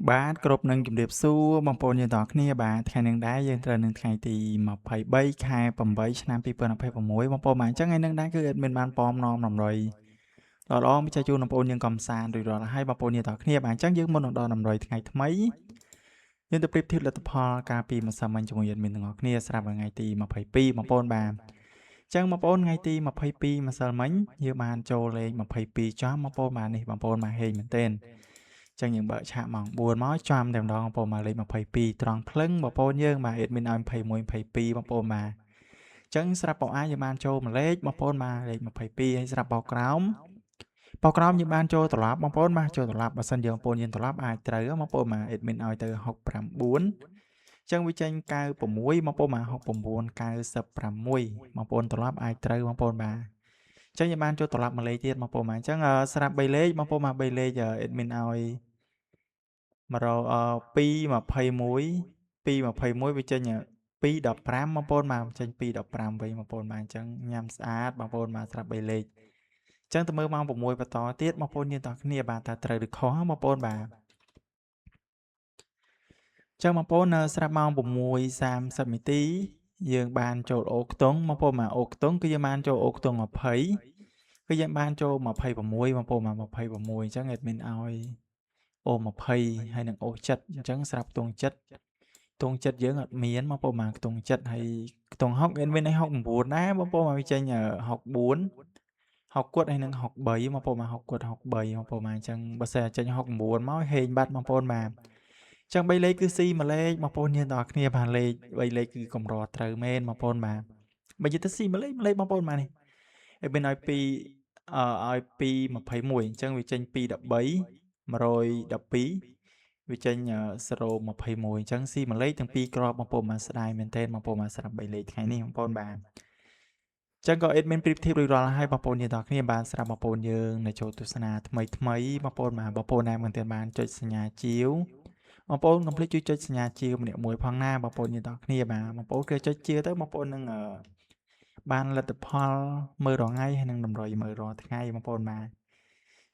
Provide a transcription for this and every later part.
បាទគ្រប់នឹងជម្រាបសួរបងប្អូនយើងទាំងអស់គ្នាបាទថ្ងៃនេះដែរយើងត្រូវនឹងថ្ងៃទី23ខែ8ឆ្នាំ2026បងប្អូនបាទអញ្ចឹងថ្ងៃនេះដែរគឺ admin បានប៉មនាំតម្រុយល្អៗមកចែកជូនបងប្អូនយើងកំសាន្តរួចរាល់ហើយបងប្អូនយើងទាំងអស់គ្នាបាទអញ្ចឹងយើងមុននឹងដល់តម្រុយថ្ងៃថ្មីយើងទៅប្រៀបធៀបលទ្ធផលកាលពីម្សិលមិញជាមួយ admin ទាំងអស់គ្នាស្រាប់ថ្ងៃទី22បងប្អូនបាទអញ្ចឹងបងប្អូនថ្ងៃទី22ម្សិលមិញយើងបានចូលលេខ22ចំបងប្អូនបាទនេះបងប្អូនបាទហេងមែនទែនចឹងយើងបើកឆាកម៉ោង4មកចំតែម្ដងបងប្អូនមកលេខ22ត្រង់ភ្លឹងបងប្អូនយើងបាទ admin ឲ្យ21 22បងប្អូនបាទចឹងស្រាប់បោកអាយើងបានចូលមួយលេខបងប្អូនបាទលេខ22ហើយស្រាប់បោកក្រោមយើងបានចូលត្រឡប់បងប្អូនបាទចូលត្រឡប់បើសិនយើងបងប្អូនយើងត្រឡប់អាចត្រូវបងប្អូនបាទ admin ឲ្យទៅ69ចឹងវាចេញ96បងប្អូនបាទ69 96បងប្អូនត្រឡប់អាចត្រូវបងប្អូនបាទចឹងយើងបានចូលត្រឡប់មួយលេខទៀតបងប្អូនបាទអញ្ចឹងស្រាប់3លេខបងប្អូនបាទ3លេខadmin ឲ្យ221វាចេញ215បងប្អូនបាទចេញ215វិញបងប្អូនបាទអញ្ចឹងញ៉ាំស្អាតបងប្អូនបាទស្រាប់3លេខអញ្ចឹងទៅមើលម៉ោង6បន្តទៀតបងប្អូនយើងទាំងគ្នាបាទថាត្រូវឬខុសបងប្អូនបាទចឹងបងប្អូនស្រាប់ម៉ោង6:30នាទីយើងបានចូលអូខ្ទង់បងប្អូនបាទអូខ្ទង់គឺយើងបានចូលអូខ្ទង់20គឺយើងបានចូល26បងប្អូនបាទ26អញ្ចឹង admin ឲ្យអូ20ហើយនឹងអូ7អញ្ចឹងស្រាប់ខ្ទង់7យើងអត់មានបងប្អូនបាទខ្ទង់7ហើយខ្ទង់6 admin ឲ្យ69ដែរបងប្អូនមកវាចេញ64 6គាត់ហើយនឹង63បងប្អូនមក6គាត់63បងប្អូនមកអញ្ចឹងបើសិនចេញ69មកហេងបាត់បងប្អូនបាទអញ្ចឹង3លេខគឺស៊ីមួយលេខបងប្អូនយើងទាំងអស់គ្នាបានលេខ3លេខគឺកម្រត្រូវមែនបងប្អូនបាទបើនិយាយទៅស៊ីមួយលេខបងប្អូនបាទនេះឲ្យមានឲ្យ221អញ្ចឹងវាចេញ213 112វាចេញ021អញ្ចឹងស៊ីមួយលេខទាំងពីរក្របបងប្អូនមកស្ដាយមែនទែនបងប្អូនមកស្រាប់3លេខថ្ងៃនេះបងប្អូនបាទចឹងក៏ admin ប្រៀបធៀបរួចរាល់ហើយបងប្អូនយើងទាំងគ្នាបានស្រាប់បងប្អូនយើងនៅចូលទស្សនាថ្មីបងប្អូនបាទបងប្អូនណាមិនទាន់បានចុចសញ្ញាជាវបងប្អូនកុំភ្លេចជួយចុចសញ្ញាជាវម្នាក់មួយផងណាបងប្អូនយើងទាំងគ្នាបាទបងប្អូនគឺចុចជាវទៅបងប្អូននឹងបានលទ្ធផលមើលរាល់ថ្ងៃហើយនឹងតម្រុយមើលរាល់ថ្ងៃបងប្អូនបាទ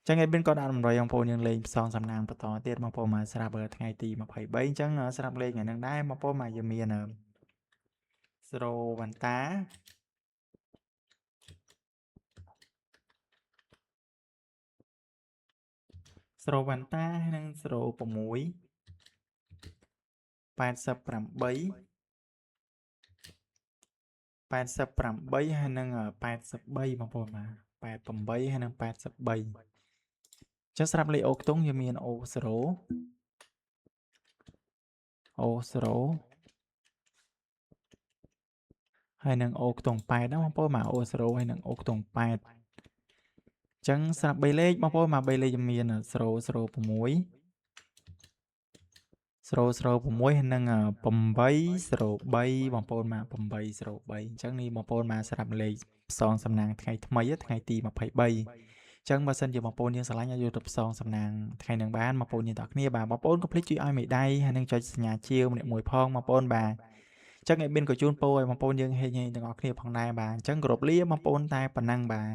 ចឹង admin ក៏ដាក់តម្រុយបងប្អូនយើងលេងផ្សងសំណាងបន្តទៀតបងប្អូនមកស្រាប់ថ្ងៃទី23អញ្ចឹងស្រាប់លេងថ្ងៃហ្នឹងដែរបងប្អូនមកយើងមាន0វ៉ាន់តាហើយនឹង06 88ហើយនឹង83បងប្អូនបាទ88ហើយនឹង83ចឹងស្រាប់លេខអូខ្ទង់យើងមានO0 ហើយនឹងអូខ្ទង់8ណាបងប្អូនបាទO0ហើយនឹងអូខ្ទង់8ចឹងស្រាប់3លេខបងប្អូនមក3លេខយើងមាន006ហើយនឹង803បងប្អូនមក803អញ្ចឹងនេះបងប្អូនមកស្រាប់លេខផ្សងសំណាងថ្ងៃថ្មីថ្ងៃទី23អញ្ចឹងបើសិនជាបងប្អូនយើងឆ្លាញ់ឲ្យយកទៅផ្សងសំណាងថ្ងៃនឹងបានបងប្អូនយើងទាំងគ្នាបាទបងប្អូនកុំភ្លេចជួយឲ្យមេដៃហើយនឹងចុចសញ្ញាជាវម្នាក់មួយផងបងប្អូនបាទអញ្ចឹងឲ្យមានក៏ជូនពរឲ្យបងប្អូនយើងហេងទាំងអស់គ្នាផងដែរបាទអញ្ចឹងគោរពលាបងប្អូនតែប៉ុណ្ណឹងបាទ